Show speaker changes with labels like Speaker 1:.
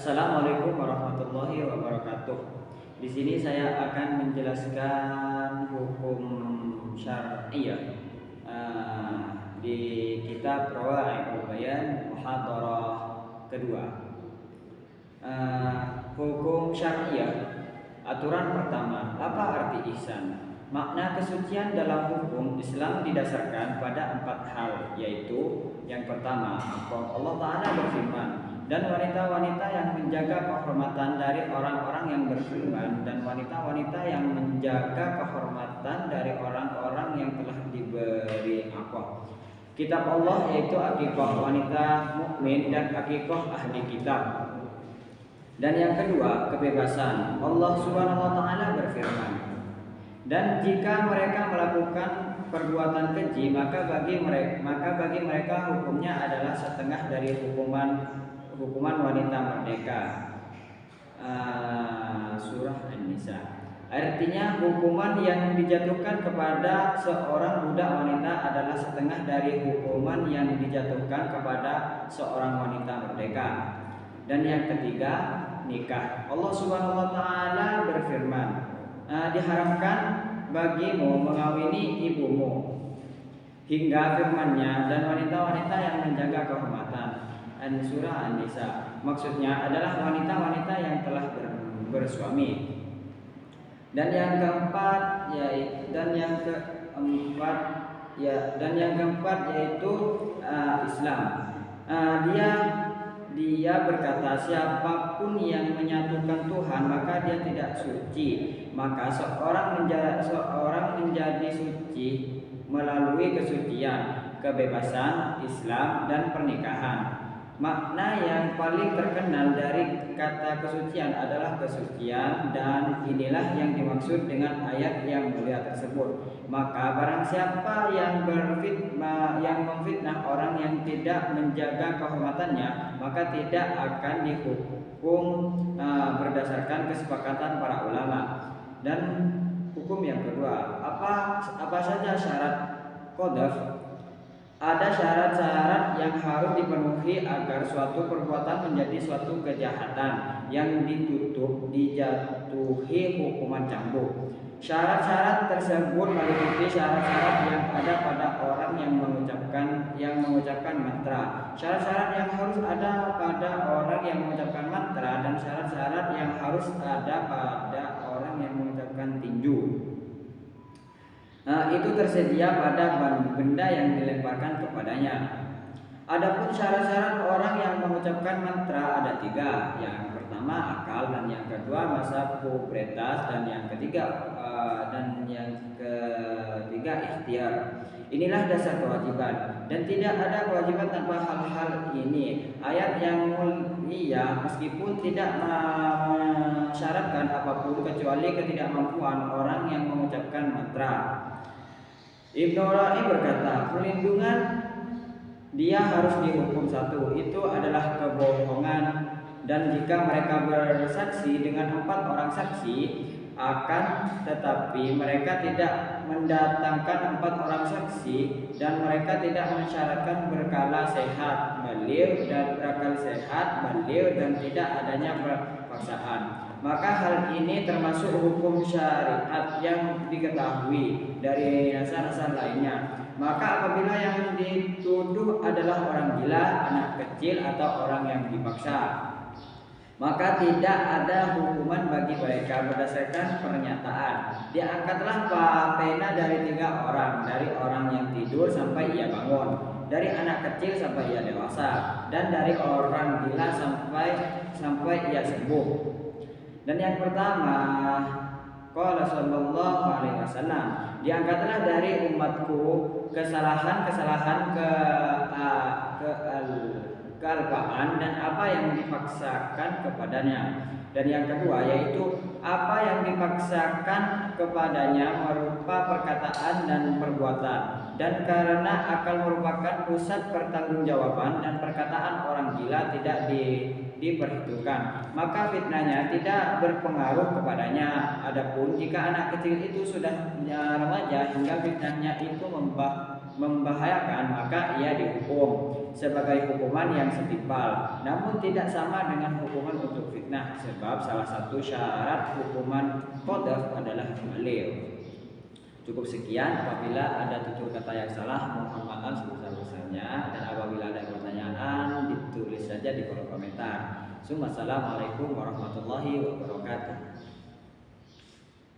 Speaker 1: Assalamualaikum warahmatullahi wabarakatuh. Di sini saya akan menjelaskan hukum syariah di kitab Rawai'ul Bayan muhadharah kedua. Hukum syariah. Aturan pertama, apa arti ihsan? Makna kesucian dalam hukum Islam didasarkan pada 4 hal, yaitu yang pertama, Allah Ta'ala berfirman, dan wanita-wanita yang menjaga kehormatan dari orang-orang yang beriman, dan wanita-wanita yang menjaga kehormatan dari orang-orang yang telah diberi akikah. Kitab Allah yaitu akikah wanita mukmin dan akikah ahli kitab. Dan yang kedua, kebebasan. Allah Subhanahu wa taala berfirman, dan jika mereka melakukan perbuatan keji, maka bagi mereka hukumnya adalah setengah dari hukuman wanita merdeka. Surah An-Nisa. Artinya hukuman yang dijatuhkan kepada seorang budak wanita adalah setengah dari hukuman yang dijatuhkan kepada seorang wanita merdeka. Dan yang ketiga, nikah. Allah Subhanahu wa taala berfirman, diharamkan bagimu mengawini ibumu, hingga firman-Nya, dan wanita-wanita yang menjaga kehormatan. Surah An-Nisa. Maksudnya adalah wanita-wanita yang telah bersuami. Dan yang keempat yaitu Islam. Dia berkata, siapapun yang menyatukan Tuhan maka dia tidak suci. Maka seorang menjadi suci melalui kesucian, kebebasan, Islam, dan pernikahan. Makna yang paling terkenal dari kata kesucian adalah kesucian, dan inilah yang dimaksud dengan ayat yang mulia tersebut. Maka barang siapa yang memfitnah orang yang tidak menjaga kehormatannya, maka tidak akan dihukum berdasarkan kesepakatan para ulama. Dan hukum yang kedua, apa saja syarat qadzaf? Ada syarat-syarat yang harus dipenuhi agar suatu perbuatan menjadi suatu kejahatan yang dijatuhi hukuman cambuk. Syarat-syarat tersebut meliputi syarat-syarat yang ada pada orang yang mengucapkan mantra, syarat-syarat yang harus ada pada orang yang mengucapkan mantra, dan syarat-syarat yang harus ada pada orang yang mengucapkan tinju. Itu tersedia pada benda yang dilemparkan kepadanya. Adapun syarat-syarat orang yang mengucapkan mantra ada 3. Yang pertama akal, dan yang kedua masa pubertas, dan yang ketiga ikhtiar. Inilah dasar kewajiban, dan tidak ada kewajiban tanpa hal-hal ini. Ayat yang mulia meskipun tidak mensyaratkan apapun kecuali ketidakmampuan orang yang mengucapkan mantra. Ibnu Ra'i berkata, perlindungan dia harus dihukum 1, itu adalah kebohongan. Dan jika mereka bersaksi dengan 4 orang saksi, akan tetapi mereka tidak mendatangkan 4 orang saksi, dan mereka tidak mensyaratkan berkala sehat beliau dan tidak adanya paksaan, maka hal ini termasuk hukum syariat yang diketahui dari dasar-dasar lainnya. Maka apabila yang dituduh adalah orang gila, anak kecil, atau orang yang dipaksa, maka tidak ada hukuman bagi mereka berdasarkan pernyataan. Diangkatlah pena dari 3 orang, dari orang yang tidur sampai ia bangun, dari anak kecil sampai ia dewasa, dan dari orang gila sampai ia sembuh. Dan yang pertama, qala sallallahu alaihi wasallam, diangkatlah dari umatku kesalahan kealpaan dan apa yang dipaksakan kepadanya. Dan yang kedua yaitu apa yang dipaksakan kepadanya berupa perkataan dan perbuatan, dan karena akal merupakan pusat pertanggungjawaban dan perkataan orang gila tidak diperhitungkan, maka fitnahnya tidak berpengaruh kepadanya. Adapun jika anak kecil itu sudah remaja hingga fitnahnya itu membahayakan, maka ia dihukum sebagai hukuman yang setimpal, namun tidak sama dengan hukuman untuk fitnah, sebab salah satu syarat hukuman qadzaf adalah balighah. Cukup sekian. Apabila ada tutur kata yang salah, mohon maaf sebesar-besarnya, dan apabila ada pertanyaan ditulis saja di kolom komentar. Assalamualaikum warahmatullahi wabarakatuh.